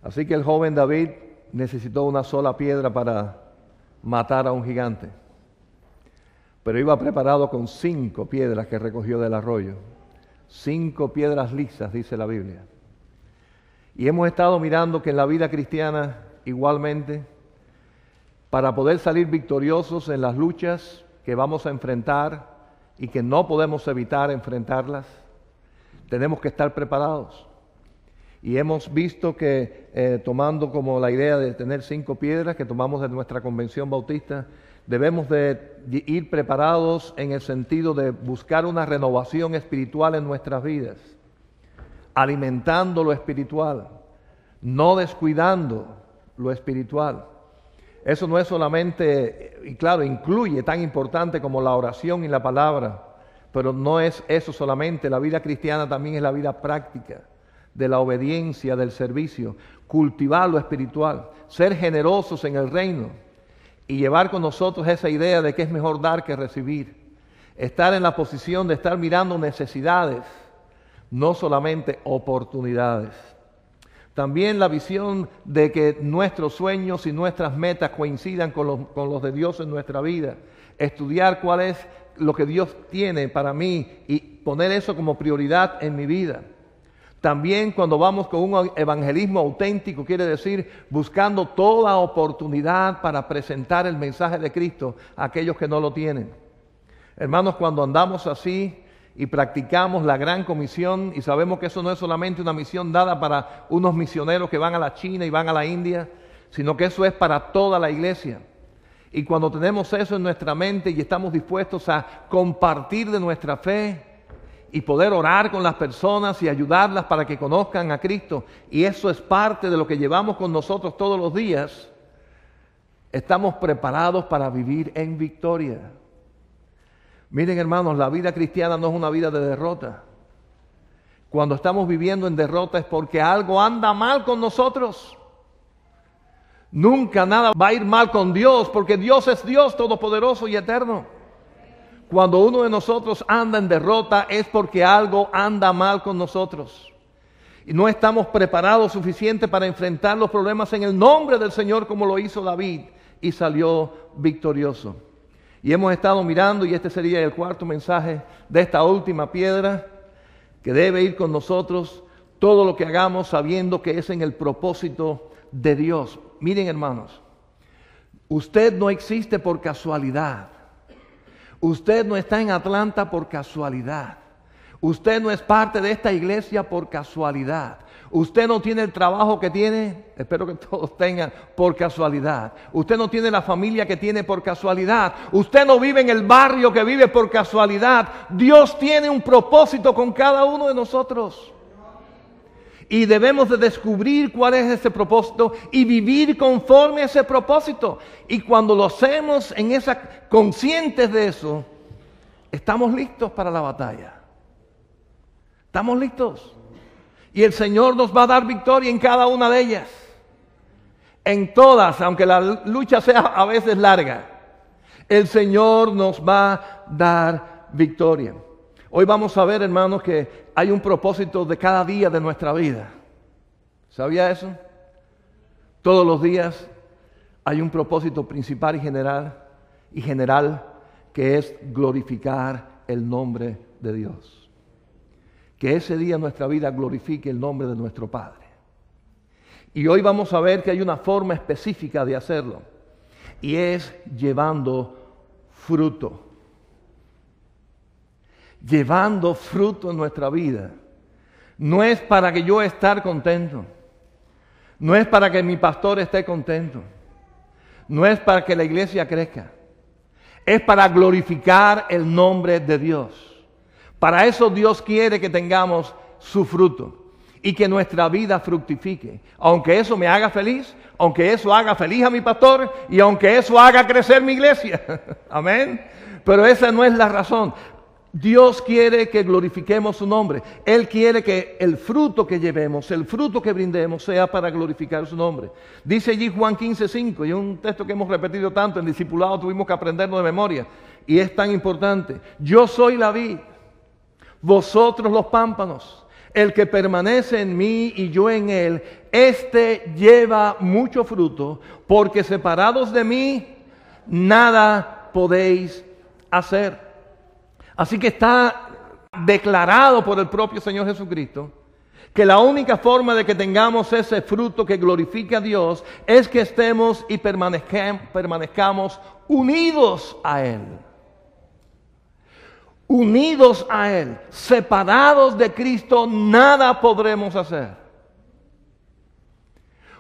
Así que el joven David necesitó una sola piedra para matar a un gigante. Pero iba preparado con 5 piedras que recogió del arroyo. 5 piedras lisas, dice la Biblia. Y hemos estado mirando que en la vida cristiana, igualmente, para poder salir victoriosos en las luchas que vamos a enfrentar y que no podemos evitar enfrentarlas, tenemos que estar preparados. Y hemos visto que, tomando como la idea de tener 5 piedras que tomamos de nuestra convención bautista, debemos de ir preparados en el sentido de buscar una renovación espiritual en nuestras vidas, alimentando lo espiritual, no descuidando lo espiritual. Eso no es solamente, y claro, incluye tan importante como la oración y la palabra, pero no es eso solamente. La vida cristiana también es la vida práctica, de la obediencia, del servicio, cultivar lo espiritual, ser generosos en el reino y llevar con nosotros esa idea de que es mejor dar que recibir. Estar en la posición de estar mirando necesidades, no solamente oportunidades. También la visión de que nuestros sueños y nuestras metas coincidan con los de Dios en nuestra vida. Estudiar cuál es lo que Dios tiene para mí y poner eso como prioridad en mi vida. También cuando vamos con un evangelismo auténtico, quiere decir buscando toda oportunidad para presentar el mensaje de Cristo a aquellos que no lo tienen. Hermanos, cuando andamos así y practicamos la gran comisión, y sabemos que eso no es solamente una misión dada para unos misioneros que van a la China y van a la India, sino que eso es para toda la iglesia. Y cuando tenemos eso en nuestra mente y estamos dispuestos a compartir de nuestra fe y poder orar con las personas y ayudarlas para que conozcan a Cristo, y eso es parte de lo que llevamos con nosotros todos los días, estamos preparados para vivir en victoria. Miren, hermanos, la vida cristiana no es una vida de derrota. Cuando estamos viviendo en derrota es porque algo anda mal con nosotros. Nunca nada va a ir mal con Dios, porque Dios es Dios todopoderoso y eterno. Cuando uno de nosotros anda en derrota es porque algo anda mal con nosotros. Y no estamos preparados suficiente para enfrentar los problemas en el nombre del Señor como lo hizo David y salió victorioso. Y hemos estado mirando, y este sería el 4º mensaje de esta última piedra, que debe ir con nosotros todo lo que hagamos sabiendo que es en el propósito de Dios. Miren, hermanos, usted no existe por casualidad. Usted no está en Atlanta por casualidad. Usted no es parte de esta iglesia por casualidad. Usted no tiene el trabajo que tiene, espero que todos tengan, por casualidad. Usted no tiene la familia que tiene por casualidad. Usted no vive en el barrio que vive por casualidad. Dios tiene un propósito con cada uno de nosotros. Y debemos de descubrir cuál es ese propósito y vivir conforme a ese propósito. Y cuando lo hacemos conscientes de eso, estamos listos para la batalla. Estamos listos. Y el Señor nos va a dar victoria en cada una de ellas. En todas, aunque la lucha sea a veces larga, el Señor nos va a dar victoria. Hoy vamos a ver, hermanos, que hay un propósito de cada día de nuestra vida. ¿Sabía eso? Todos los días hay un propósito principal y general que es glorificar el nombre de Dios. Que ese día nuestra vida glorifique el nombre de nuestro Padre. Y hoy vamos a ver que hay una forma específica de hacerlo, y es llevando fruto. Llevando fruto en nuestra vida. No es para que yo esté contento. No es para que mi pastor esté contento. No es para que la iglesia crezca. Es para glorificar el nombre de Dios. Para eso Dios quiere que tengamos su fruto y que nuestra vida fructifique. Aunque eso me haga feliz, aunque eso haga feliz a mi pastor y aunque eso haga crecer mi iglesia. Amén. Pero esa no es la razón. Dios quiere que glorifiquemos su nombre. Él quiere que el fruto que llevemos, el fruto que brindemos, sea para glorificar su nombre. Dice allí Juan 15:5, y un texto que hemos repetido tanto en discipulado, tuvimos que aprenderlo de memoria, y es tan importante. Yo soy la vid, vosotros los pámpanos. El que permanece en mí y yo en él, este lleva mucho fruto, porque separados de mí, nada podéis hacer. Así que está declarado por el propio Señor Jesucristo que la única forma de que tengamos ese fruto que glorifique a Dios es que estemos y permanezcamos unidos a Él. Unidos a Él, separados de Cristo, nada podremos hacer.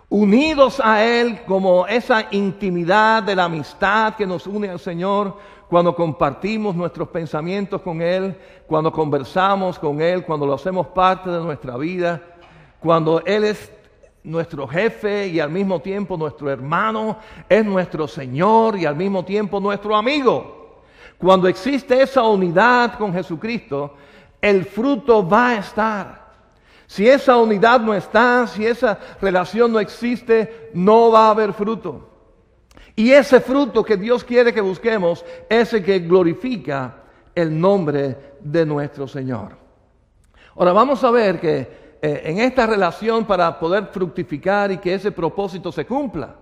Unidos a Él como esa intimidad de la amistad que nos une al Señor, cuando compartimos nuestros pensamientos con Él, cuando conversamos con Él, cuando lo hacemos parte de nuestra vida, cuando Él es nuestro jefe y al mismo tiempo nuestro hermano, es nuestro Señor y al mismo tiempo nuestro amigo. Cuando existe esa unidad con Jesucristo, el fruto va a estar. Si esa unidad no está, si esa relación no existe, no va a haber fruto. Y ese fruto que Dios quiere que busquemos es el que glorifica el nombre de nuestro Señor. Ahora vamos a ver que en esta relación, para poder fructificar y que ese propósito se cumpla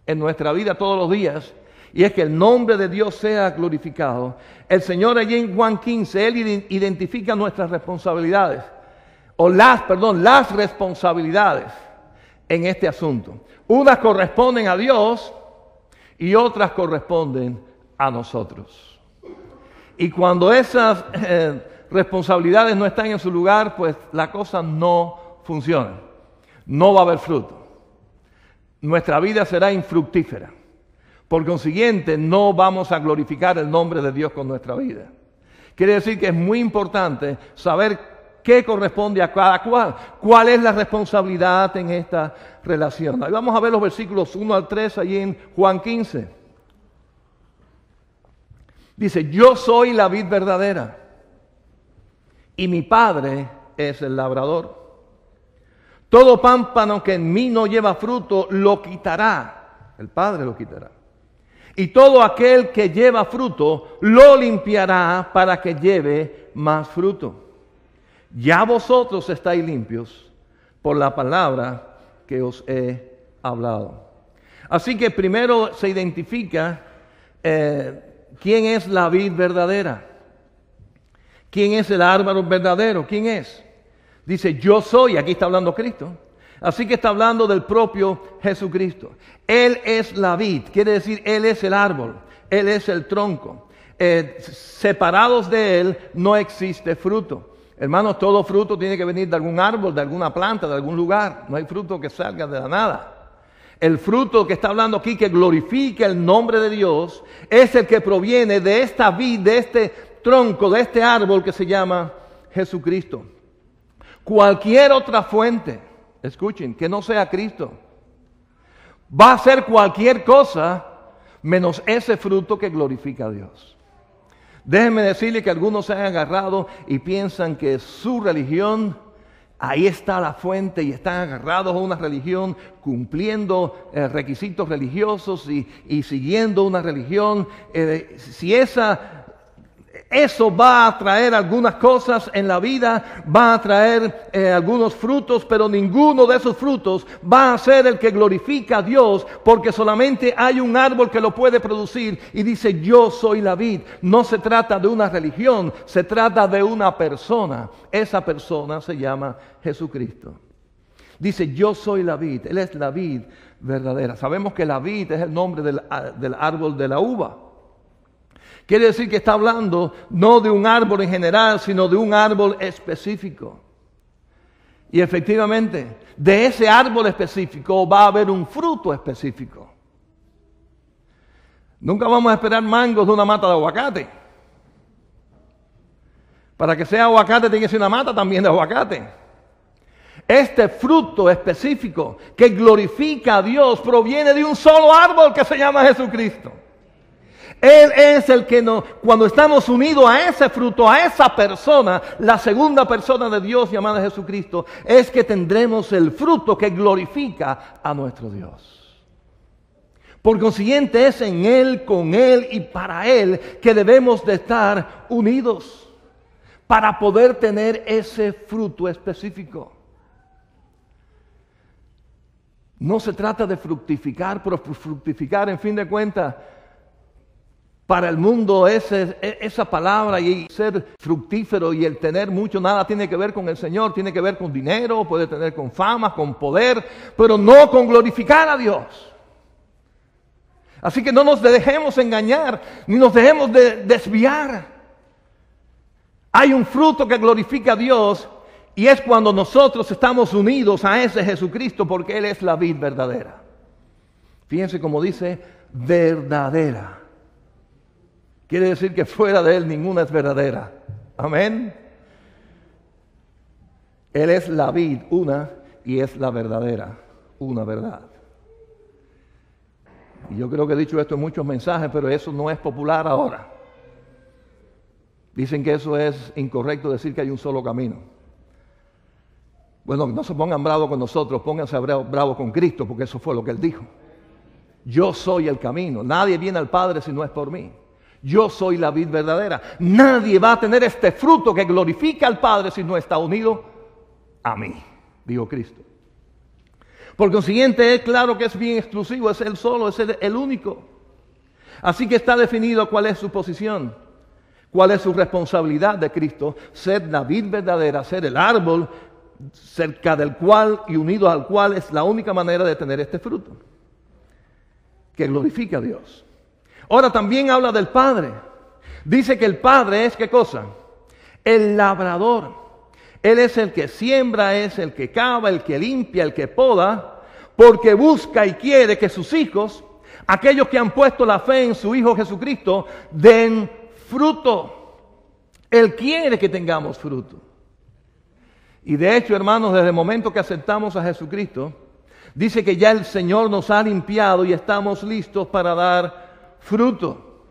en nuestra vida todos los días, y es que el nombre de Dios sea glorificado, el Señor allí en Juan 15, Él identifica nuestras responsabilidades, las responsabilidades en este asunto. Unas corresponden a Dios y otras corresponden a nosotros. Y cuando esas responsabilidades no están en su lugar, pues la cosa no funciona. No va a haber fruto. Nuestra vida será infructífera. Por consiguiente, no vamos a glorificar el nombre de Dios con nuestra vida. Quiere decir que es muy importante saber qué corresponde a cada cual. ¿Cuál es la responsabilidad en esta relación? Ahí vamos a ver los versículos 1 al 3 allí en Juan 15. Dice, yo soy la vid verdadera y mi Padre es el labrador. Todo pámpano que en mí no lleva fruto lo quitará. El Padre lo quitará. Y todo aquel que lleva fruto lo limpiará para que lleve más fruto. Ya vosotros estáis limpios por la palabra que os he hablado. Así que primero se identifica quién es la vid verdadera. ¿Quién es el árbol verdadero? ¿Quién es? Dice, yo soy, aquí está hablando Cristo. Así que está hablando del propio Jesucristo. Él es la vid, quiere decir, Él es el árbol, Él es el tronco. Separados de Él no existe fruto. Hermanos, todo fruto tiene que venir de algún árbol, de alguna planta, de algún lugar. No hay fruto que salga de la nada. El fruto que está hablando aquí, que glorifica el nombre de Dios, es el que proviene de esta vid, de este tronco, de este árbol que se llama Jesucristo. Cualquier otra fuente, escuchen, que no sea Cristo, va a ser cualquier cosa menos ese fruto que glorifica a Dios. Déjenme decirle que algunos se han agarrado y piensan que su religión, ahí está la fuente, y están agarrados a una religión, cumpliendo requisitos religiosos y siguiendo una religión. Si eso va a traer algunas cosas en la vida, va a traer algunos frutos, pero ninguno de esos frutos va a ser el que glorifica a Dios, porque solamente hay un árbol que lo puede producir, y dice, yo soy la vid. No se trata de una religión, se trata de una persona. Esa persona se llama Jesucristo. Dice, yo soy la vid, Él es la vid verdadera. Sabemos que la vid es el nombre del árbol de la uva. Quiere decir que está hablando no de un árbol en general, sino de un árbol específico. Y efectivamente, de ese árbol específico va a haber un fruto específico. Nunca vamos a esperar mangos de una mata de aguacate. Para que sea aguacate tiene que ser una mata también de aguacate. Este fruto específico que glorifica a Dios proviene de un solo árbol que se llama Jesucristo. Él es el que cuando estamos unidos a ese fruto, a esa persona, la segunda persona de Dios llamada Jesucristo, es que tendremos el fruto que glorifica a nuestro Dios. Por consiguiente, es en Él, con Él y para Él que debemos de estar unidos para poder tener ese fruto específico. No se trata de fructificar, pero fructificar, en fin de cuentas, para el mundo esa palabra y ser fructífero y el tener mucho, nada tiene que ver con el Señor, tiene que ver con dinero, puede tener con fama, con poder, pero no con glorificar a Dios. Así que no nos dejemos engañar, ni nos dejemos desviar. Hay un fruto que glorifica a Dios y es cuando nosotros estamos unidos a ese Jesucristo, porque Él es la vid verdadera. Fíjense cómo dice, verdadera. Quiere decir que fuera de Él ninguna es verdadera. Amén. Él es la vid, una, y es la verdadera, una verdad. Y yo creo que he dicho esto en muchos mensajes, pero eso no es popular ahora. Dicen que eso es incorrecto, decir que hay un solo camino. Bueno, no se pongan bravos con nosotros, pónganse bravos con Cristo, porque eso fue lo que Él dijo. Yo soy el camino, nadie viene al Padre si no es por mí. Yo soy la vid verdadera. Nadie va a tener este fruto que glorifica al Padre si no está unido a mí, dijo Cristo. Por consiguiente, es claro que es bien exclusivo, es Él solo, es el único. Así que está definido cuál es su posición, cuál es su responsabilidad de Cristo, ser la vid verdadera, ser el árbol cerca del cual y unido al cual es la única manera de tener este fruto, que glorifica a Dios. Ahora también habla del Padre. Dice que el Padre es, ¿qué cosa? El labrador. Él es el que siembra, es el que cava, el que limpia, el que poda, porque busca y quiere que sus hijos, aquellos que han puesto la fe en su Hijo Jesucristo, den fruto. Él quiere que tengamos fruto. Y de hecho, hermanos, desde el momento que aceptamos a Jesucristo, dice que ya el Señor nos ha limpiado y estamos listos para dar fruto.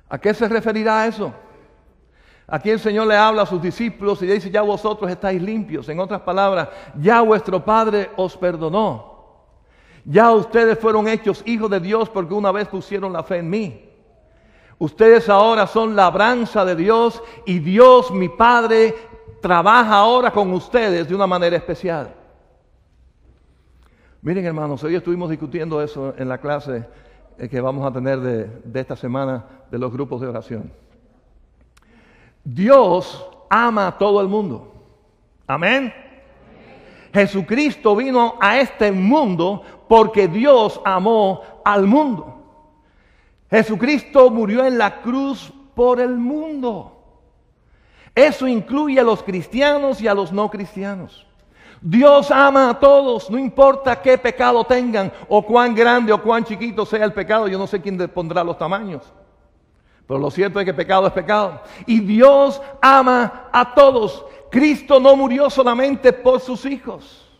¿A qué se referirá eso? Aquí el Señor le habla a sus discípulos y dice, ya vosotros estáis limpios. En otras palabras, ya vuestro Padre os perdonó. Ya ustedes fueron hechos hijos de Dios porque una vez pusieron la fe en mí. Ustedes ahora son labranza de Dios y Dios, mi Padre, trabaja ahora con ustedes de una manera especial. Miren, hermanos, hoy estuvimos discutiendo eso en la clase que vamos a tener de esta semana de los grupos de oración. Dios ama a todo el mundo. Amén. Jesucristo vino a este mundo porque Dios amó al mundo. Jesucristo murió en la cruz por el mundo. Eso incluye a los cristianos y a los no cristianos. Dios ama a todos, no importa qué pecado tengan, o cuán grande o cuán chiquito sea el pecado. Yo no sé quién pondrá los tamaños, pero lo cierto es que pecado es pecado. Y Dios ama a todos. Cristo no murió solamente por sus hijos.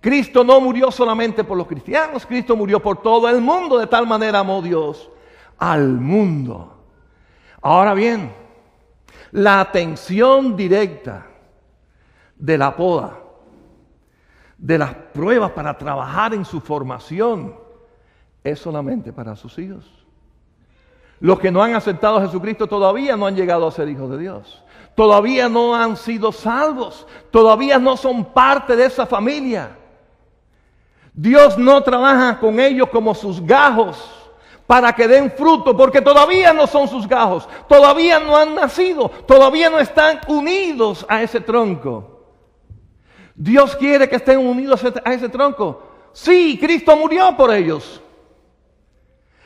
Cristo no murió solamente por los cristianos. Cristo murió por todo el mundo. De tal manera amó Dios al mundo. Ahora bien, la atención directa de la poda, de las pruebas para trabajar en su formación, es solamente para sus hijos. Los que no han aceptado a Jesucristo todavía no han llegado a ser hijos de Dios. Todavía no han sido salvos. Todavía no son parte de esa familia. Dios no trabaja con ellos como sus gajos para que den fruto, porque todavía no son sus gajos, todavía no han nacido, todavía no están unidos a ese tronco. Dios quiere que estén unidos a ese tronco. Sí, Cristo murió por ellos.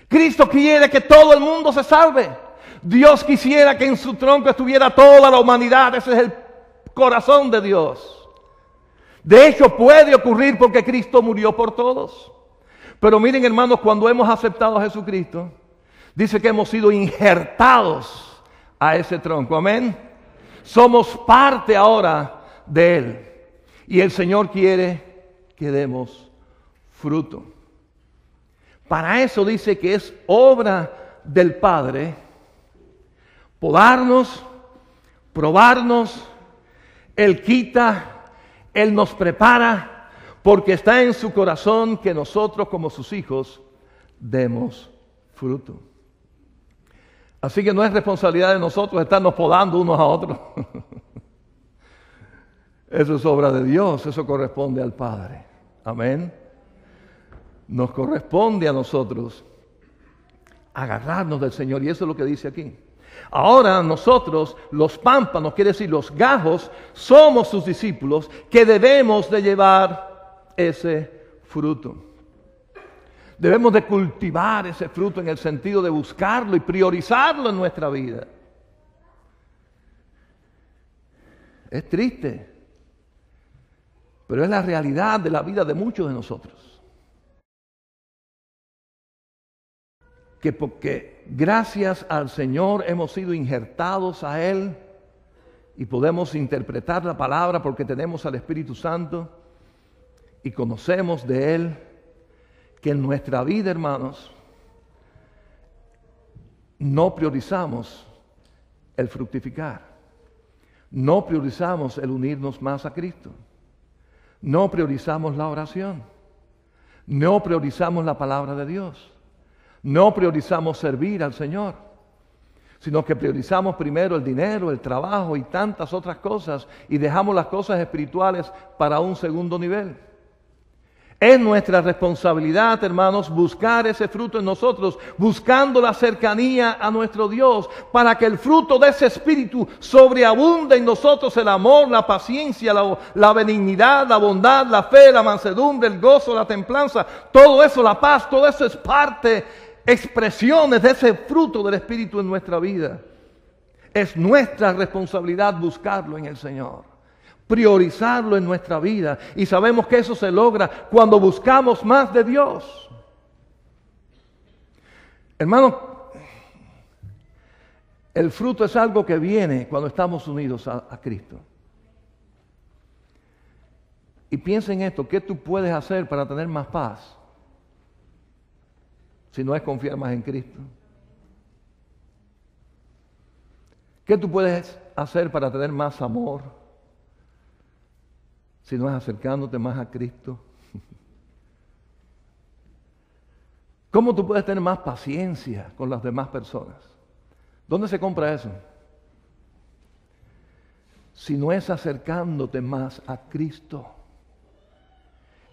Cristo quiere que todo el mundo se salve. Dios quisiera que en su tronco estuviera toda la humanidad. Ese es el corazón de Dios. De hecho, puede ocurrir porque Cristo murió por todos. Pero miren, hermanos, cuando hemos aceptado a Jesucristo, dice que hemos sido injertados a ese tronco. Amén. Somos parte ahora de Él. Y el Señor quiere que demos fruto. Para eso dice que es obra del Padre podarnos, probarnos. Él quita, Él nos prepara, porque está en su corazón que nosotros como sus hijos demos fruto. Así que no es responsabilidad de nosotros estarnos podando unos a otros. Eso es obra de Dios, eso corresponde al Padre. Amén. Nos corresponde a nosotros agarrarnos del Señor, y eso es lo que dice aquí. Ahora nosotros, los pámpanos, quiere decir los gajos, somos sus discípulos que debemos de llevar ese fruto. Debemos de cultivar ese fruto en el sentido de buscarlo y priorizarlo en nuestra vida. Es triste, pero es la realidad de la vida de muchos de nosotros. Que porque gracias al Señor hemos sido injertados a Él y podemos interpretar la palabra porque tenemos al Espíritu Santo y conocemos de Él, que en nuestra vida, hermanos, no priorizamos el fructificar, no priorizamos el unirnos más a Cristo, no priorizamos la oración, no priorizamos la palabra de Dios. No priorizamos servir al Señor, sino que priorizamos primero el dinero, el trabajo y tantas otras cosas y dejamos las cosas espirituales para un segundo nivel. Es nuestra responsabilidad, hermanos, buscar ese fruto en nosotros, buscando la cercanía a nuestro Dios, para que el fruto de ese espíritu sobreabunde en nosotros: el amor, la paciencia, la benignidad, la bondad, la fe, la mansedumbre, el gozo, la templanza, todo eso, la paz, todo eso es parte, expresiones de ese fruto del Espíritu en nuestra vida. Es nuestra responsabilidad buscarlo en el Señor, priorizarlo en nuestra vida, y sabemos que eso se logra cuando buscamos más de Dios. Hermano, el fruto es algo que viene cuando estamos unidos a Cristo. Y piensa en esto: ¿qué tú puedes hacer para tener más paz si no es confiar más en Cristo? ¿Qué tú puedes hacer para tener más amor si no es acercándote más a Cristo? ¿Cómo tú puedes tener más paciencia con las demás personas? ¿Dónde se compra eso? Si no es acercándote más a Cristo.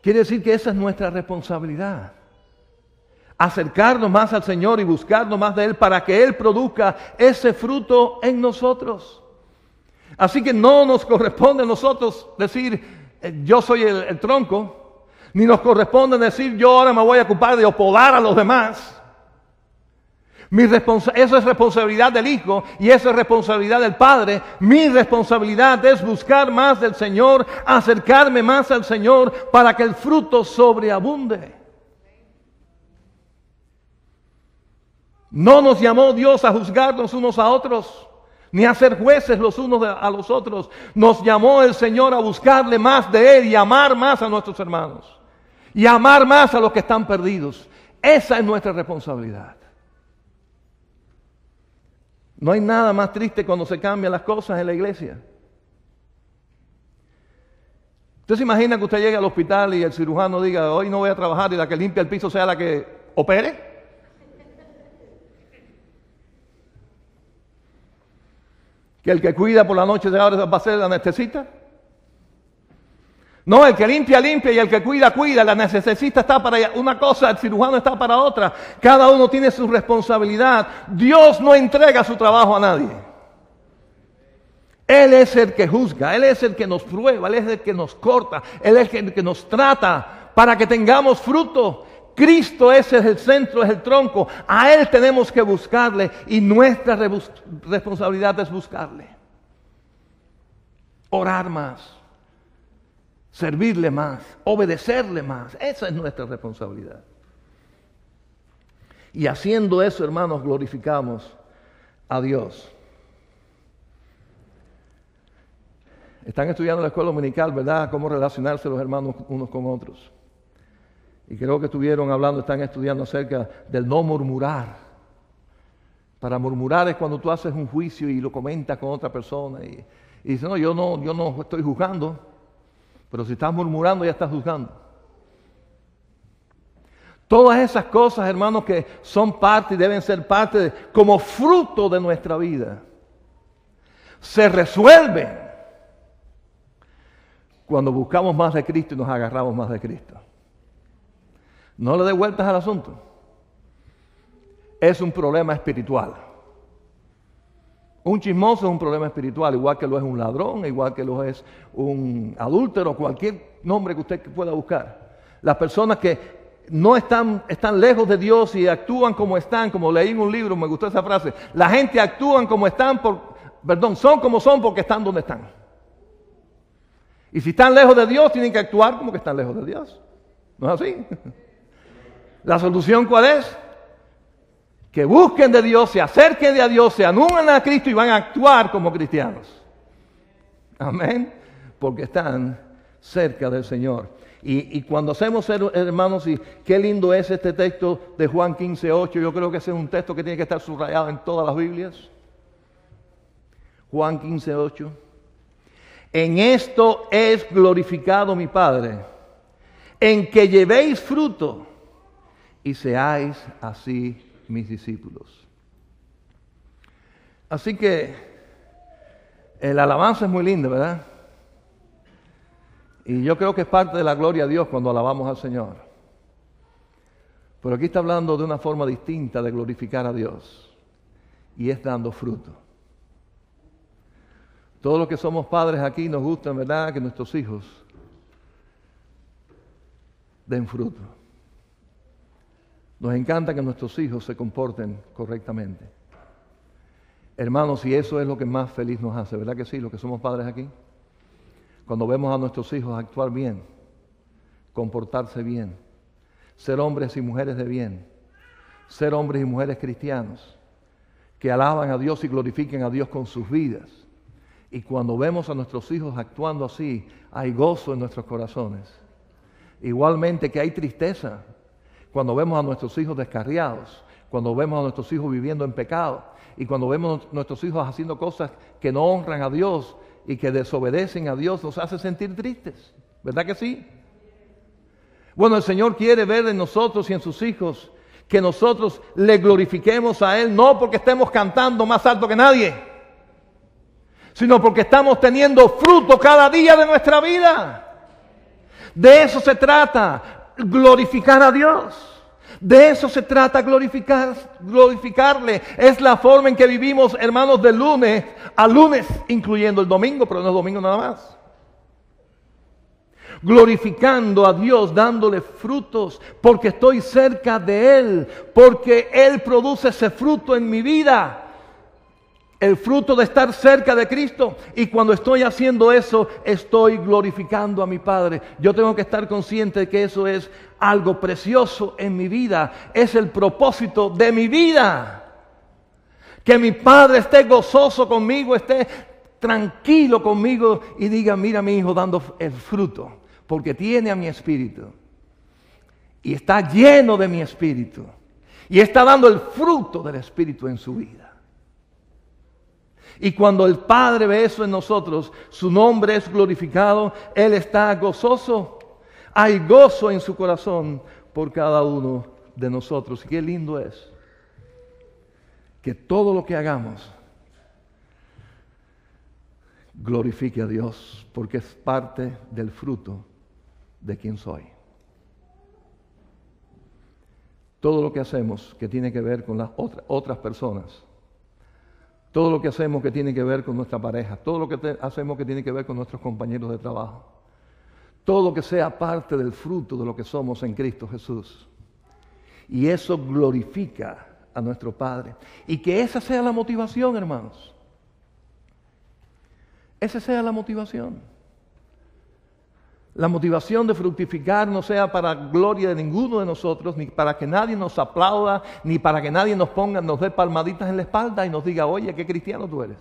Quiere decir que esa es nuestra responsabilidad. Acercarnos más al Señor y buscarnos más de Él para que Él produzca ese fruto en nosotros. Así que no nos corresponde a nosotros decir: yo soy el tronco, ni nos corresponde decir: yo ahora me voy a ocupar de podar a los demás. Eso es responsabilidad del Hijo y eso es responsabilidad del Padre. Mi responsabilidad es buscar más del Señor, acercarme más al Señor para que el fruto sobreabunde. No nos llamó Dios a juzgarnos unos a otros, ni a ser jueces los unos a los otros. Nos llamó el Señor a buscarle más de Él y amar más a nuestros hermanos y amar más a los que están perdidos. Esa es nuestra responsabilidad. No hay nada más triste cuando se cambian las cosas en la iglesia. ¿Usted se imagina que usted llegue al hospital y el cirujano diga: hoy no voy a trabajar, y la que limpia el piso sea la que opere? ¿Que el que cuida por la noche ahora va a ser el anestesista? No, el que limpia, limpia, y el que cuida, cuida. El anestesista está para una cosa, el cirujano está para otra. Cada uno tiene su responsabilidad. Dios no entrega su trabajo a nadie. Él es el que juzga, Él es el que nos prueba, Él es el que nos corta, Él es el que nos trata para que tengamos fruto. Cristo es el centro, es el tronco. A Él tenemos que buscarle y nuestra responsabilidad es buscarle. Orar más, servirle más, obedecerle más. Esa es nuestra responsabilidad. Y haciendo eso, hermanos, glorificamos a Dios. Están estudiando en la escuela dominical, ¿verdad?, cómo relacionarse los hermanos unos con otros. Y creo que están estudiando acerca del no murmurar. Para murmurar es cuando tú haces un juicio y lo comentas con otra persona y dices: no, yo no estoy juzgando. Pero si estás murmurando, ya estás juzgando. Todas esas cosas, hermanos, que son parte y deben ser parte como fruto de nuestra vida, se resuelven cuando buscamos más de Cristo y nos agarramos más de Cristo. No le dé vueltas al asunto. Es un problema espiritual. Un chismoso es un problema espiritual, igual que lo es un ladrón, igual que lo es un adúltero, cualquier nombre que usted pueda buscar. Las personas que no están lejos de Dios y actúan como están, como leí en un libro, me gustó esa frase. La gente actúan como están, son como son porque están donde están. Y si están lejos de Dios, tienen que actuar como que están lejos de Dios. ¿No es así? ¿La solución cuál es? Que busquen de Dios, se acerquen a Dios, se anulan a Cristo y van a actuar como cristianos. Amén. Porque están cerca del Señor. Y cuando hacemos, hermanos, y qué lindo es este texto de Juan 15:8, yo creo que ese es un texto que tiene que estar subrayado en todas las Biblias. Juan 15:8. En esto es glorificado mi Padre, en que llevéis fruto y seáis así mis discípulos. Así que la alabanza es muy linda, ¿verdad? Y yo creo que es parte de la gloria a Dios cuando alabamos al Señor. Pero aquí está hablando de una forma distinta de glorificar a Dios, y es dando fruto. Todos los que somos padres aquí nos gusta, ¿verdad?, que nuestros hijos den fruto. Nos encanta que nuestros hijos se comporten correctamente. Hermanos, y eso es lo que más feliz nos hace, ¿verdad que sí? Los que somos padres aquí. Cuando vemos a nuestros hijos actuar bien, comportarse bien, ser hombres y mujeres de bien, ser hombres y mujeres cristianos, que alaban a Dios y glorifiquen a Dios con sus vidas. Y cuando vemos a nuestros hijos actuando así, hay gozo en nuestros corazones. Igualmente que hay tristeza cuando vemos a nuestros hijos descarriados, cuando vemos a nuestros hijos viviendo en pecado, y cuando vemos a nuestros hijos haciendo cosas que no honran a Dios y que desobedecen a Dios, nos hace sentir tristes. ¿Verdad que sí? Bueno, el Señor quiere ver en nosotros y en sus hijos que nosotros le glorifiquemos a Él, no porque estemos cantando más alto que nadie, sino porque estamos teniendo fruto cada día de nuestra vida. De eso se trata, glorificar a Dios. De eso se trata, glorificarle. Es la forma en que vivimos, hermanos, de lunes a lunes, incluyendo el domingo, pero no es domingo nada más. Glorificando a Dios, dándole frutos, porque estoy cerca de Él, porque Él produce ese fruto en mi vida. El fruto de estar cerca de Cristo. Y cuando estoy haciendo eso, estoy glorificando a mi Padre. Yo tengo que estar consciente de que eso es algo precioso en mi vida. Es el propósito de mi vida. Que mi Padre esté gozoso conmigo, esté tranquilo conmigo y diga, mira a mi hijo dando el fruto, porque tiene a mi espíritu. Y está lleno de mi espíritu. Y está dando el fruto del espíritu en su vida. Y cuando el Padre ve eso en nosotros, su nombre es glorificado, Él está gozoso. Hay gozo en su corazón por cada uno de nosotros. Y qué lindo es que todo lo que hagamos glorifique a Dios, porque es parte del fruto de quien soy. Todo lo que hacemos que tiene que ver con las otras personas, todo lo que hacemos que tiene que ver con nuestra pareja, todo lo que hacemos que tiene que ver con nuestros compañeros de trabajo, todo lo que sea parte del fruto de lo que somos en Cristo Jesús. Y eso glorifica a nuestro Padre. Y que esa sea la motivación, hermanos. Esa sea la motivación. La motivación de fructificar no sea para gloria de ninguno de nosotros, ni para que nadie nos aplauda, ni para que nadie nos dé palmaditas en la espalda y nos diga, oye, qué cristiano tú eres.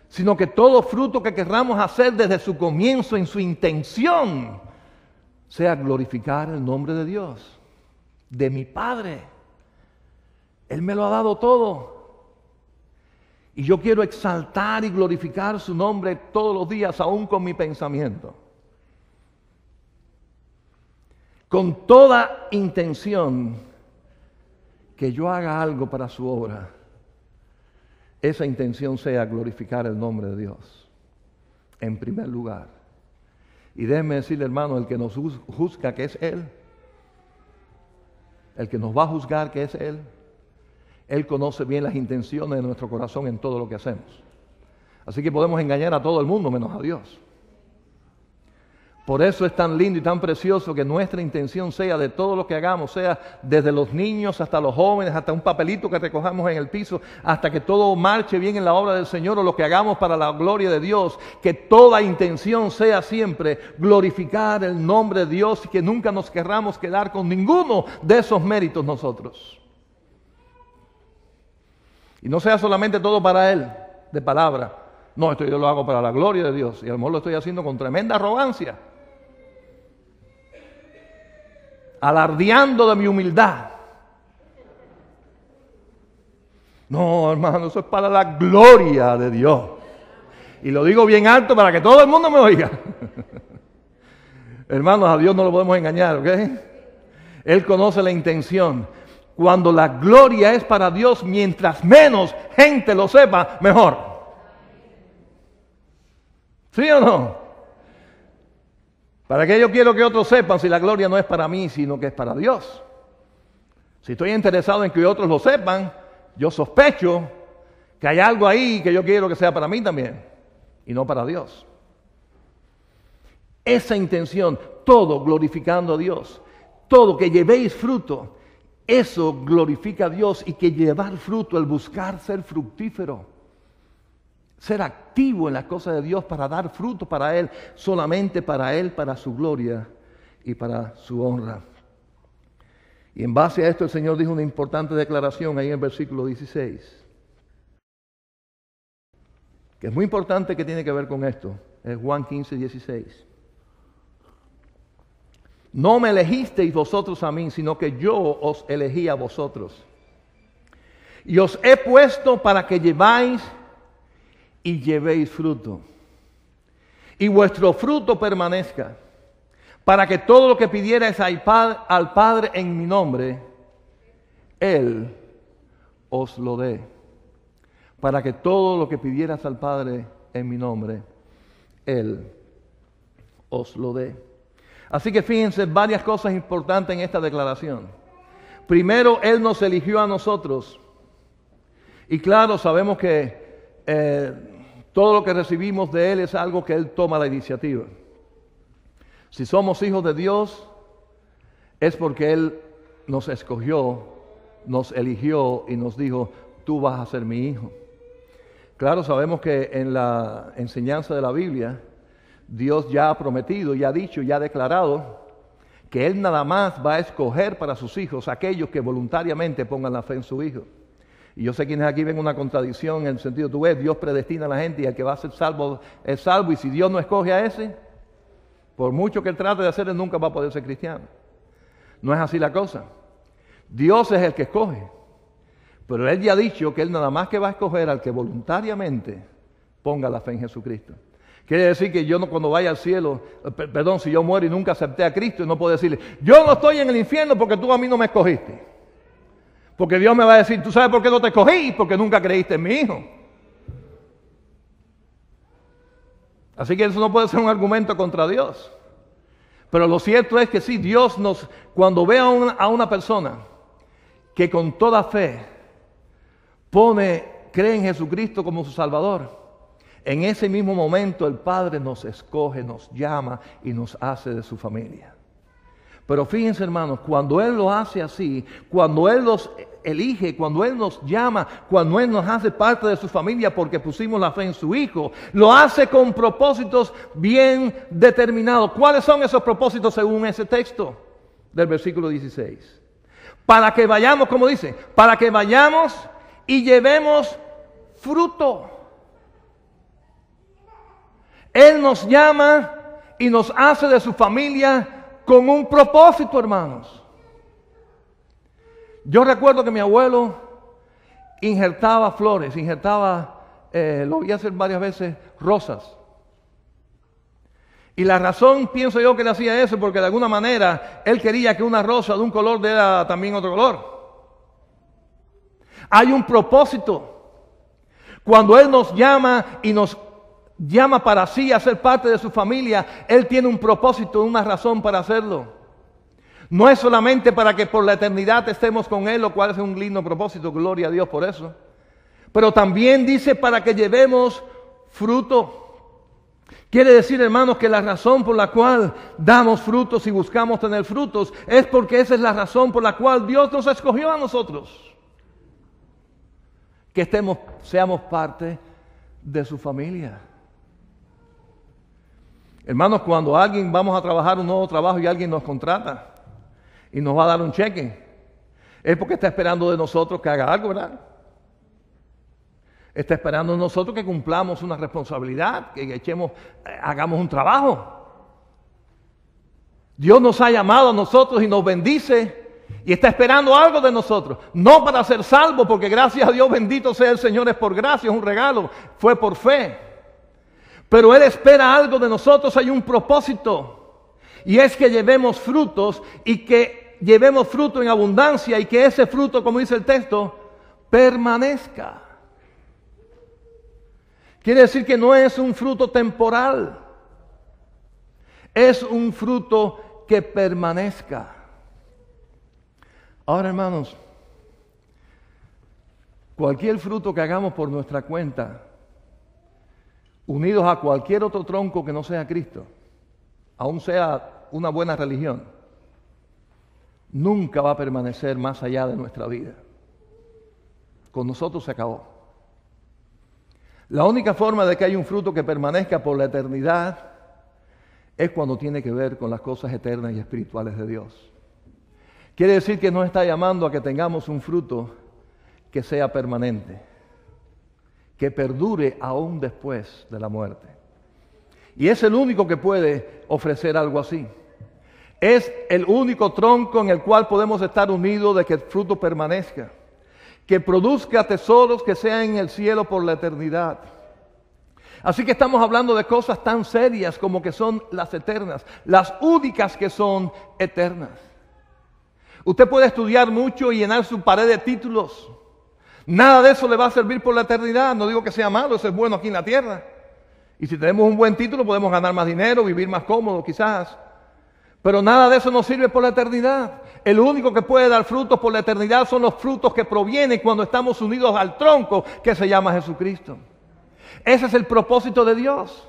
Sino que todo fruto que querramos hacer desde su comienzo, en su intención, sea glorificar el nombre de Dios, de mi Padre. Él me lo ha dado todo. Y yo quiero exaltar y glorificar su nombre todos los días, aún con mi pensamiento. Con toda intención que yo haga algo para su obra, esa intención sea glorificar el nombre de Dios en primer lugar. Y déjenme decirle, hermano, el que nos juzga, que es Él, el que nos va a juzgar, que es Él, Él conoce bien las intenciones de nuestro corazón en todo lo que hacemos. Así que podemos engañar a todo el mundo menos a Dios. Por eso es tan lindo y tan precioso que nuestra intención sea de todo lo que hagamos, sea desde los niños hasta los jóvenes, hasta un papelito que recojamos en el piso, hasta que todo marche bien en la obra del Señor o lo que hagamos para la gloria de Dios, que toda intención sea siempre glorificar el nombre de Dios y que nunca nos querramos quedar con ninguno de esos méritos nosotros. Y no sea solamente todo para Él, de palabra. No, esto yo lo hago para la gloria de Dios y a lo mejor lo estoy haciendo con tremenda arrogancia, alardeando de mi humildad. No, hermano, eso es para la gloria de Dios. Y lo digo bien alto para que todo el mundo me oiga. Hermanos, a Dios no lo podemos engañar, ¿ok? Él conoce la intención. Cuando la gloria es para Dios, mientras menos gente lo sepa, mejor. ¿Sí o no? ¿Para qué yo quiero que otros sepan si la gloria no es para mí, sino que es para Dios? Si estoy interesado en que otros lo sepan, yo sospecho que hay algo ahí que yo quiero que sea para mí también, y no para Dios. Esa intención, todo glorificando a Dios, todo que llevéis fruto, eso glorifica a Dios, y que llevar fruto, el buscar ser fructífero, ser activo en las cosas de Dios para dar fruto para Él, solamente para Él, para su gloria y para su honra. Y en base a esto el Señor dijo una importante declaración ahí en el versículo 16, que es muy importante, que tiene que ver con esto. Es Juan 15, 16. No me elegisteis vosotros a mí, sino que yo os elegí a vosotros. Y os he puesto para que lleváis y llevéis fruto, y vuestro fruto permanezca, para que todo lo que pidierais al Padre en mi nombre, Él os lo dé. Para que todo lo que pidieras al Padre en mi nombre, Él os lo dé. Así que fíjense, varias cosas importantes en esta declaración. Primero, Él nos eligió a nosotros. Y claro, sabemos que todo lo que recibimos de Él es algo que Él toma la iniciativa. Si somos hijos de Dios, es porque Él nos escogió, nos eligió y nos dijo, tú vas a ser mi hijo. Claro, sabemos que en la enseñanza de la Biblia, Dios ya ha prometido, ya ha dicho, ya ha declarado que Él nada más va a escoger para sus hijos aquellos que voluntariamente pongan la fe en su Hijo. Y yo sé quienes aquí ven una contradicción en el sentido, tú ves, Dios predestina a la gente y el que va a ser salvo es salvo, y si Dios no escoge a ese, por mucho que Él trate de hacer, Él nunca va a poder ser cristiano. No es así la cosa. Dios es el que escoge, pero Él ya ha dicho que Él nada más que va a escoger al que voluntariamente ponga la fe en Jesucristo. Quiere decir que yo no, cuando vaya al cielo, si yo muero y nunca acepté a Cristo, no puedo decirle, yo no estoy en el infierno porque tú a mí no me escogiste. Porque Dios me va a decir, ¿tú sabes por qué no te escogí? Porque nunca creíste en mi Hijo. Así que eso no puede ser un argumento contra Dios. Pero lo cierto es que sí, Dios cuando ve a una persona que con toda fe cree en Jesucristo como su Salvador, en ese mismo momento el Padre nos escoge, nos llama y nos hace de su familia. Pero fíjense, hermanos, cuando Él lo hace así, cuando Él los elige, cuando Él nos llama, cuando Él nos hace parte de su familia porque pusimos la fe en su Hijo, lo hace con propósitos bien determinados. ¿Cuáles son esos propósitos según ese texto del versículo 16? Para que vayamos, como dice, para que vayamos y llevemos fruto. Él nos llama y nos hace de su familia con un propósito, hermanos. Yo recuerdo que mi abuelo injertaba flores, lo voy a hacer varias veces, rosas. Y la razón, pienso yo, que le hacía eso, porque de alguna manera él quería que una rosa de un color diera también otro color. Hay un propósito. Cuando Él nos llama y nos llama para sí a ser parte de su familia, Él tiene un propósito, una razón para hacerlo. No es solamente para que por la eternidad estemos con Él, lo cual es un lindo propósito, gloria a Dios por eso. Pero también dice para que llevemos fruto. Quiere decir, hermanos, que la razón por la cual damos frutos y buscamos tener frutos es porque esa es la razón por la cual Dios nos escogió a nosotros. Que seamos parte de su familia. Hermanos, cuando vamos a trabajar un nuevo trabajo y alguien nos contrata y nos va a dar un cheque, es porque está esperando de nosotros que haga algo, ¿verdad? Está esperando de nosotros que cumplamos una responsabilidad, que hagamos un trabajo. Dios nos ha llamado a nosotros y nos bendice y está esperando algo de nosotros. No para ser salvos, porque gracias a Dios, bendito sea el Señor, es por gracia, es un regalo, fue por fe. Pero Él espera algo de nosotros, hay un propósito. Y es que llevemos frutos y que llevemos fruto en abundancia y que ese fruto, como dice el texto, permanezca. Quiere decir que no es un fruto temporal, es un fruto que permanezca. Ahora, hermanos, cualquier fruto que hagamos por nuestra cuenta, unidos a cualquier otro tronco que no sea Cristo, aun sea una buena religión, nunca va a permanecer más allá de nuestra vida. Con nosotros se acabó. La única forma de que haya un fruto que permanezca por la eternidad es cuando tiene que ver con las cosas eternas y espirituales de Dios. Quiere decir que nos está llamando a que tengamos un fruto que sea permanente, que perdure aún después de la muerte. Y es el único que puede ofrecer algo así. Es el único tronco en el cual podemos estar unidos de que el fruto permanezca, que produzca tesoros que sean en el cielo por la eternidad. Así que estamos hablando de cosas tan serias como que son las eternas, las únicas que son eternas. Usted puede estudiar mucho y llenar su pared de títulos. Nada de eso le va a servir por la eternidad. No digo que sea malo, eso es bueno aquí en la tierra. Y si tenemos un buen título podemos ganar más dinero, vivir más cómodo quizás. Pero nada de eso nos sirve por la eternidad. El único que puede dar frutos por la eternidad son los frutos que provienen cuando estamos unidos al tronco que se llama Jesucristo. Ese es el propósito de Dios.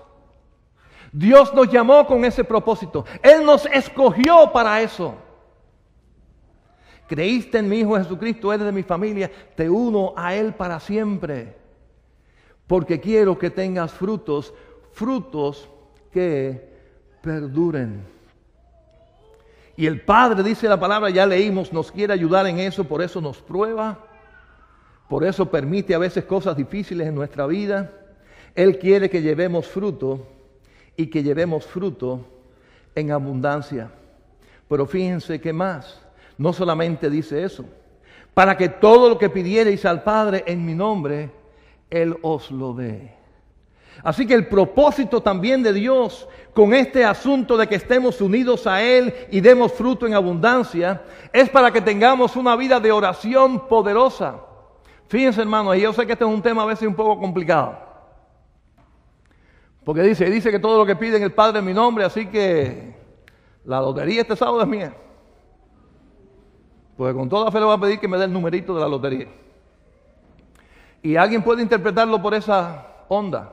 Dios nos llamó con ese propósito. Él nos escogió para eso. Creíste en mi Hijo Jesucristo, eres de mi familia, te uno a Él para siempre. Porque quiero que tengas frutos que perduren. Y el Padre, dice la palabra, ya leímos, nos quiere ayudar en eso, por eso nos prueba, por eso permite a veces cosas difíciles en nuestra vida. Él quiere que llevemos fruto y que llevemos fruto en abundancia. Pero fíjense que más, no solamente dice eso, para que todo lo que pidiereis al Padre en mi nombre, Él os lo dé. Así que el propósito también de Dios con este asunto de que estemos unidos a Él y demos fruto en abundancia es para que tengamos una vida de oración poderosa. Fíjense, hermanos, y yo sé que este es un tema a veces un poco complicado. Porque dice que todo lo que piden el Padre en mi nombre, así que la lotería este sábado es mía. Pues con toda fe le voy a pedir que me dé el numerito de la lotería. Y alguien puede interpretarlo por esa onda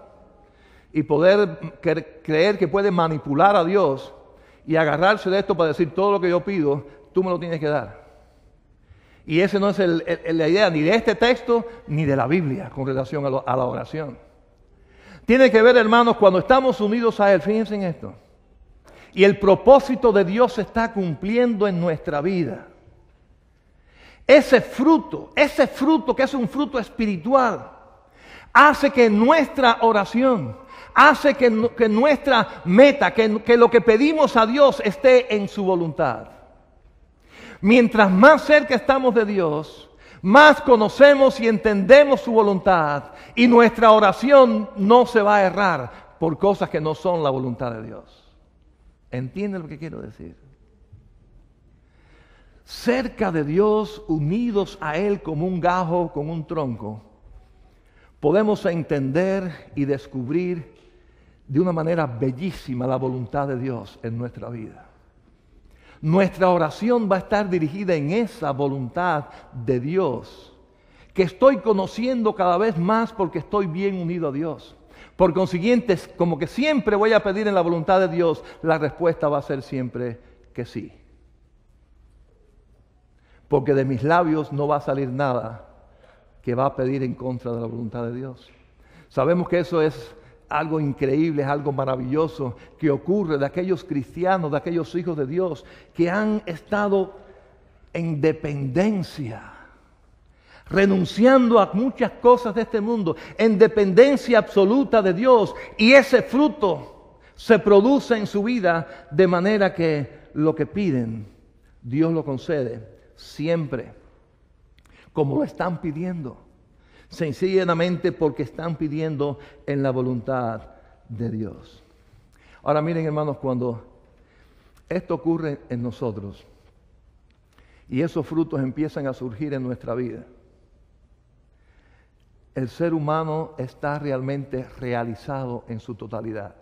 y poder creer que puede manipular a Dios y agarrarse de esto para decir todo lo que yo pido, tú me lo tienes que dar. Y esa no es la idea ni de este texto ni de la Biblia con relación a la oración. Tiene que ver, hermanos, cuando estamos unidos a Él, fíjense en esto, y el propósito de Dios se está cumpliendo en nuestra vida. Ese fruto que es un fruto espiritual, hace que nuestra oración, hace que nuestra meta, que lo que pedimos a Dios esté en su voluntad. Mientras más cerca estamos de Dios, más conocemos y entendemos su voluntad y nuestra oración no se va a errar por cosas que no son la voluntad de Dios. ¿Entienden lo que quiero decir? Cerca de Dios, unidos a Él como un gajo, como un tronco, podemos entender y descubrir de una manera bellísima la voluntad de Dios en nuestra vida. Nuestra oración va a estar dirigida en esa voluntad de Dios, que estoy conociendo cada vez más porque estoy bien unido a Dios. Por consiguiente, como que siempre voy a pedir en la voluntad de Dios, la respuesta va a ser siempre que sí. Porque de mis labios no va a salir nada que va a pedir en contra de la voluntad de Dios. Sabemos que eso es algo increíble, es algo maravilloso que ocurre de aquellos cristianos, de aquellos hijos de Dios que han estado en dependencia, renunciando a muchas cosas de este mundo, en dependencia absoluta de Dios, y ese fruto se produce en su vida de manera que lo que piden, Dios lo concede siempre, como lo están pidiendo, sencillamente porque están pidiendo en la voluntad de Dios. Ahora miren, hermanos, cuando esto ocurre en nosotros y esos frutos empiezan a surgir en nuestra vida, el ser humano está realmente realizado en su totalidad.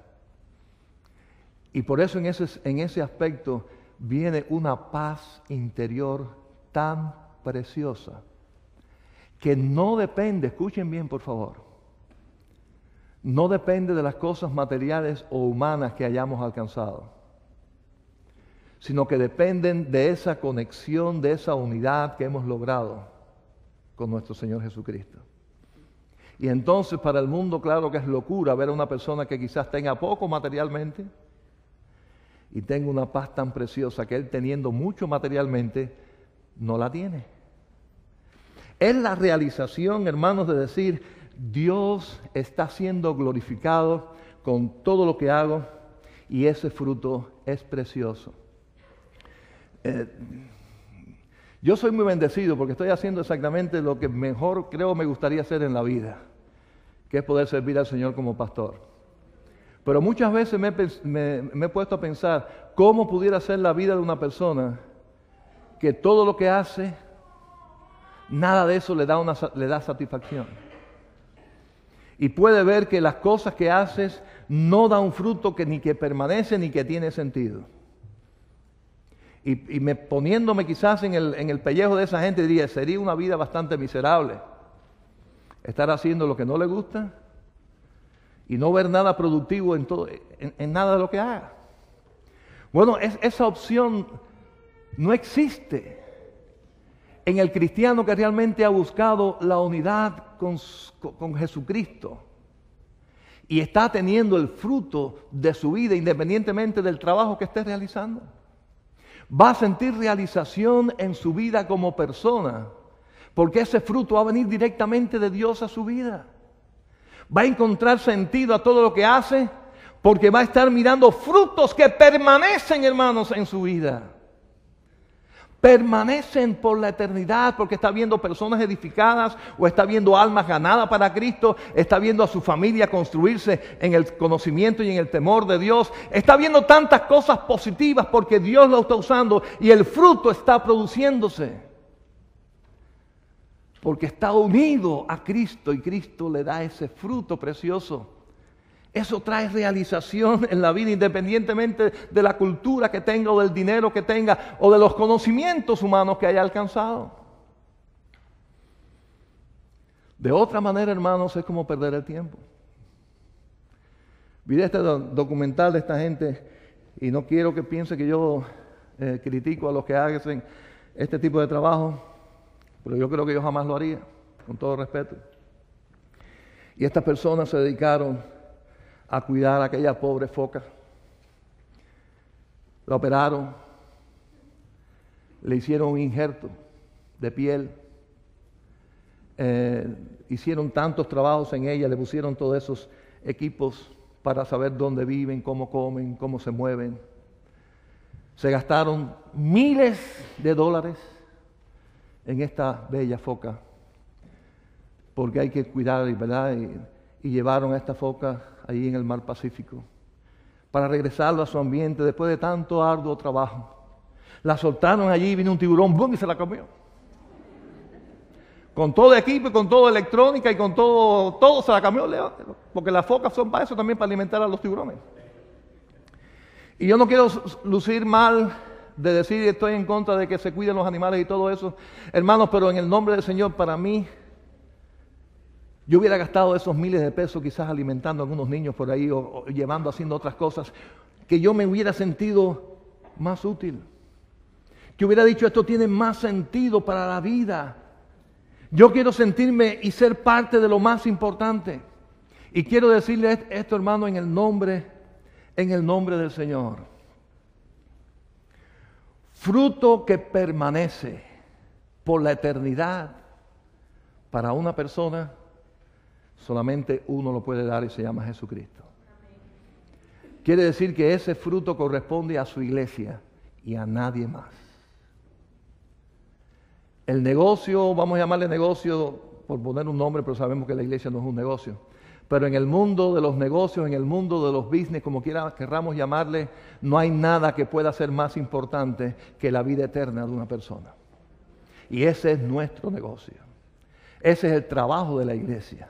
Y por eso en ese aspecto viene una paz interior tan preciosa, que no depende, escuchen bien por favor, no depende de las cosas materiales o humanas que hayamos alcanzado, sino que dependen de esa conexión, de esa unidad que hemos logrado con nuestro Señor Jesucristo. Y entonces para el mundo, claro que es locura ver a una persona que quizás tenga poco materialmente y tenga una paz tan preciosa que él, teniendo mucho materialmente, no la tiene. Es la realización, hermanos, de decir, Dios está siendo glorificado con todo lo que hago y ese fruto es precioso. Yo soy muy bendecido porque estoy haciendo exactamente lo que mejor creo me gustaría hacer en la vida, que es poder servir al Señor como pastor. Pero muchas veces me he puesto a pensar cómo pudiera ser la vida de una persona que todo lo que hace, nada de eso le da satisfacción. Y puede ver que las cosas que haces no dan un fruto que ni que permanece ni que tiene sentido. Y poniéndome quizás en el pellejo de esa gente, diría, sería una vida bastante miserable. Estar haciendo lo que no le gusta y no ver nada productivo en nada de lo que haga. Bueno, esa opción no existe en el cristiano que realmente ha buscado la unidad con Jesucristo y está teniendo el fruto de su vida independientemente del trabajo que esté realizando. Va a sentir realización en su vida como persona, porque ese fruto va a venir directamente de Dios a su vida. Va a encontrar sentido a todo lo que hace, porque va a estar mirando frutos que permanecen, hermanos, en su vida. Permanecen por la eternidad, porque está viendo personas edificadas o está viendo almas ganadas para Cristo, está viendo a su familia construirse en el conocimiento y en el temor de Dios, está viendo tantas cosas positivas porque Dios lo está usando y el fruto está produciéndose, porque está unido a Cristo y Cristo le da ese fruto precioso. Eso trae realización en la vida independientemente de la cultura que tenga o del dinero que tenga o de los conocimientos humanos que haya alcanzado. De otra manera, hermanos, es como perder el tiempo. Vi este documental de esta gente y no quiero que piense que yo critico a los que hacen este tipo de trabajo, pero yo creo que yo jamás lo haría, con todo respeto. Y estas personas se dedicaron a cuidar a aquella pobre foca. La operaron, le hicieron un injerto de piel, hicieron tantos trabajos en ella, le pusieron todos esos equipos para saber dónde viven, cómo comen, cómo se mueven. Se gastaron miles de dólares en esta bella foca, porque hay que cuidar, ¿verdad? Y llevaron a esta foca allí en el mar Pacífico para regresarlo a su ambiente después de tanto arduo trabajo. La soltaron allí, vino un tiburón, ¡bum!, y se la comió. Con todo equipo y con toda electrónica y con todo se la cambió León, porque las focas son para eso también, para alimentar a los tiburones. Y yo no quiero lucir mal de decir estoy en contra de que se cuiden los animales y todo eso, hermanos, pero en el nombre del Señor, para mí, yo hubiera gastado esos miles de pesos quizás alimentando a algunos niños por ahí o llevando, haciendo otras cosas, que yo me hubiera sentido más útil. Que hubiera dicho, esto tiene más sentido para la vida. Yo quiero sentirme y ser parte de lo más importante. Y quiero decirle esto, hermano, en el nombre del Señor. Fruto que permanece por la eternidad para una persona, solamente uno lo puede dar y se llama Jesucristo. Quiere decir que ese fruto corresponde a su iglesia y a nadie más. El negocio, vamos a llamarle negocio por poner un nombre, pero sabemos que la iglesia no es un negocio. Pero en el mundo de los negocios, en el mundo de los business, como querramos llamarle, no hay nada que pueda ser más importante que la vida eterna de una persona. Y ese es nuestro negocio. Ese es el trabajo de la iglesia.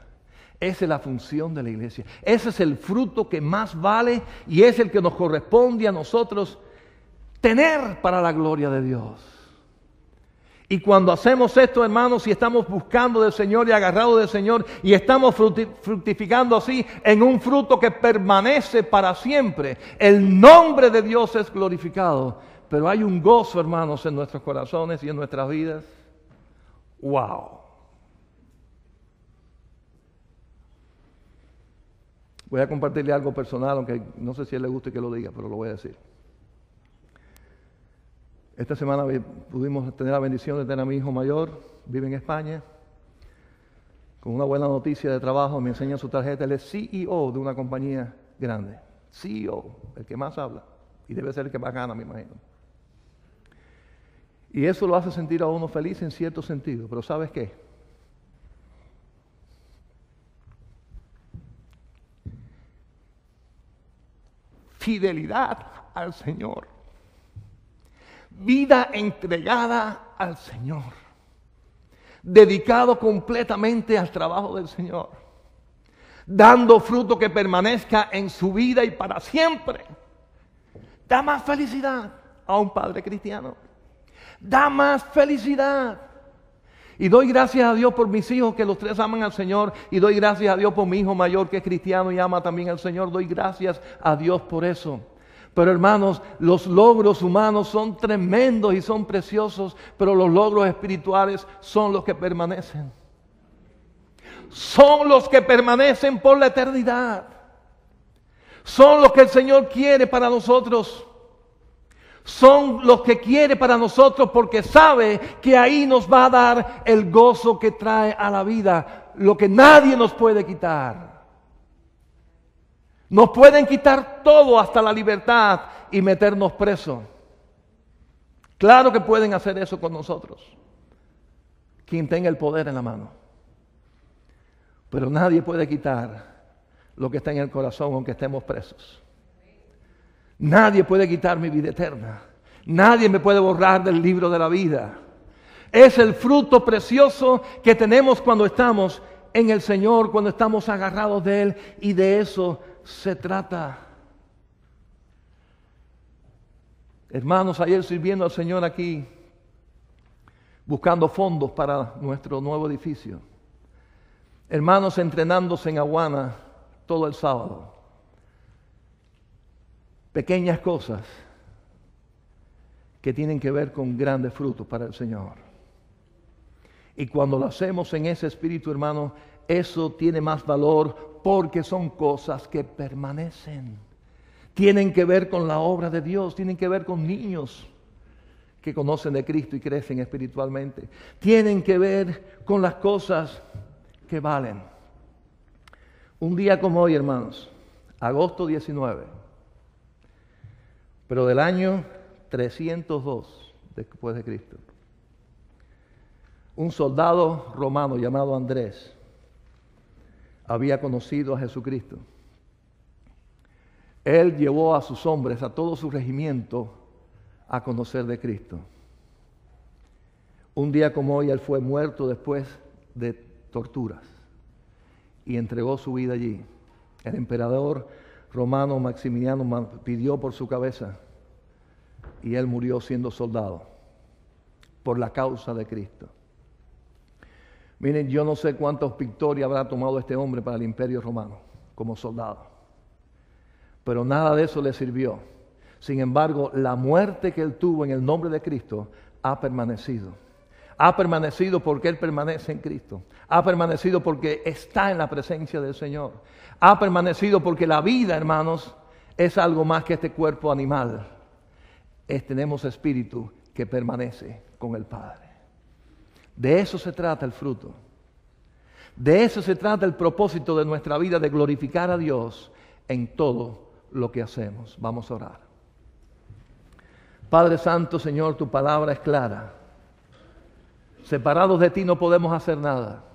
Esa es la función de la iglesia. Ese es el fruto que más vale y es el que nos corresponde a nosotros tener para la gloria de Dios. Y cuando hacemos esto, hermanos, y estamos buscando del Señor y agarrados del Señor y estamos fructificando así en un fruto que permanece para siempre, el nombre de Dios es glorificado. Pero hay un gozo, hermanos, en nuestros corazones y en nuestras vidas. ¡Wow! Voy a compartirle algo personal, aunque no sé si a él le guste que lo diga, pero lo voy a decir. Esta semana pudimos tener la bendición de tener a mi hijo mayor, vive en España, con una buena noticia de trabajo, me enseña su tarjeta, él es CEO de una compañía grande, CEO, el que más habla, y debe ser el que más gana, me imagino. Y eso lo hace sentir a uno feliz en cierto sentido, pero ¿sabes qué? Fidelidad al Señor. Vida entregada al Señor, dedicado completamente al trabajo del Señor, dando fruto que permanezca en su vida y para siempre. Da más felicidad a un padre cristiano, da más felicidad. Y doy gracias a Dios por mis hijos que los tres aman al Señor, y doy gracias a Dios por mi hijo mayor que es cristiano y ama también al Señor. Doy gracias a Dios por eso. Pero hermanos, los logros humanos son tremendos y son preciosos, pero los logros espirituales son los que permanecen. Son los que permanecen por la eternidad. Son los que el Señor quiere para nosotros. Son los que quiere para nosotros porque sabe que ahí nos va a dar el gozo que trae a la vida, lo que nadie nos puede quitar. Nos pueden quitar todo hasta la libertad y meternos presos. Claro que pueden hacer eso con nosotros, quien tenga el poder en la mano. Pero nadie puede quitar lo que está en el corazón aunque estemos presos. Nadie puede quitar mi vida eterna. Nadie me puede borrar del libro de la vida. Es el fruto precioso que tenemos cuando estamos en el Señor, cuando estamos agarrados de Él, y de eso se trata. Hermanos, ayer sirviendo al Señor aquí, buscando fondos para nuestro nuevo edificio. Hermanos, entrenándose en Aguana todo el sábado. Pequeñas cosas que tienen que ver con grandes frutos para el Señor. Y cuando lo hacemos en ese espíritu, hermano, eso tiene más valor porque son cosas que permanecen. Tienen que ver con la obra de Dios, tienen que ver con niños que conocen de Cristo y crecen espiritualmente. Tienen que ver con las cosas que valen. Un día como hoy, hermanos, agosto 19, pero del año 302 después de Cristo, un soldado romano llamado Andrés había conocido a Jesucristo. Él llevó a sus hombres, a todo su regimiento, a conocer de Cristo. Un día como hoy, él fue muerto después de torturas y entregó su vida allí. El emperador romano Maximiliano pidió por su cabeza y él murió siendo soldado por la causa de Cristo. Miren, yo no sé cuántas victorias habrá tomado este hombre para el imperio romano como soldado, pero nada de eso le sirvió. Sin embargo, la muerte que él tuvo en el nombre de Cristo ha permanecido. Ha permanecido porque él permanece en Cristo. Ha permanecido porque está en la presencia del Señor. Ha permanecido porque la vida, hermanos, es algo más que este cuerpo animal. Tenemos espíritu que permanece con el Padre. De eso se trata el fruto. De eso se trata el propósito de nuestra vida, de glorificar a Dios en todo lo que hacemos. Vamos a orar. Padre Santo, Señor, tu palabra es clara. Separados de ti no podemos hacer nada.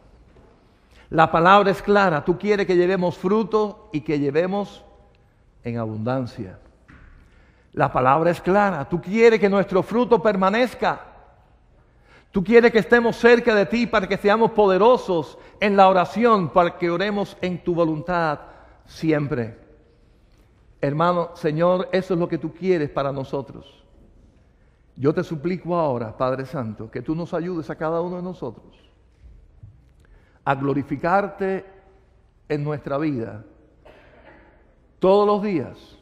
La palabra es clara. Tú quieres que llevemos fruto y que llevemos en abundancia. La palabra es clara. Tú quieres que nuestro fruto permanezca. Tú quieres que estemos cerca de ti para que seamos poderosos en la oración, para que oremos en tu voluntad siempre. Hermano, Señor, eso es lo que tú quieres para nosotros. Yo te suplico ahora, Padre Santo, que tú nos ayudes a cada uno de nosotros a glorificarte en nuestra vida todos los días,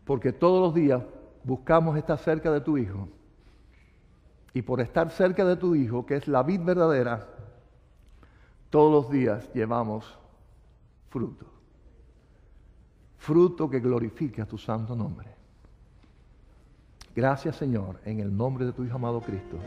porque todos los días buscamos estar cerca de tu Hijo, y por estar cerca de tu Hijo, que es la vid verdadera, todos los días llevamos fruto, fruto que glorifique a tu santo nombre. Gracias, Señor, en el nombre de tu Hijo amado Cristo.